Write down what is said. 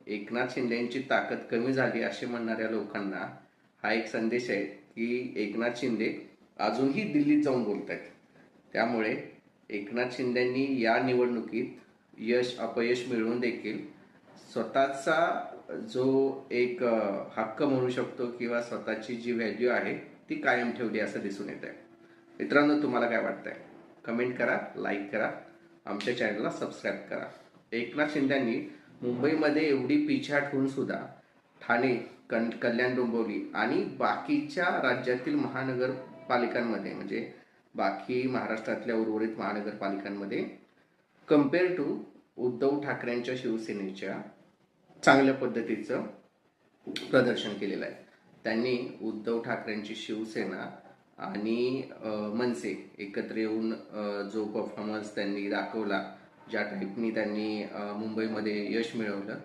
एकनाथ शिंदेची ताकद कमी झाली असे म्हणणाऱ्या लोकांना हा एक संदेश आहे की एकनाथ शिंदे अजूनही दिल्लीत जाऊन बोलत आहेत. त्यामुळे एकनाथ शिंदेंनी या निवडणुकीत यश अपयश मिळवून देखील स्वतःचा जो एक हक्क म्हणू शकतो किंवा स्वतःची जी व्हॅल्यू आहे ती कायम ठेवली असं दिसून येत आहे. मित्रांनो, तुम्हाला काय वाटतंय? कमेंट करा, लाईक करा, आमच्या चॅनलला सबस्क्राईब करा. एकनाथ शिंदेंनी मुंबईमध्ये एवढी पिछाट होऊन सुद्धा ठाणे, कल्याण डोंबिवली आणि बाकीच्या राज्यातील महानगरपालिकांमध्ये म्हणजे बाकी महाराष्ट्रातल्या उर्वरित महानगरपालिकांमध्ये कम्पेअर टू उद्धव ठाकरेंच्या शिवसेनेच्या चांगल्या पद्धतीचं प्रदर्शन केलेलं आहे. त्यांनी उद्धव ठाकरेंची शिवसेना आणि मनसे एकत्र येऊन जो परफॉर्मन्स त्यांनी दाखवला, ज्या टाईपनी त्यांनी मुंबईमध्ये यश मिळवलं,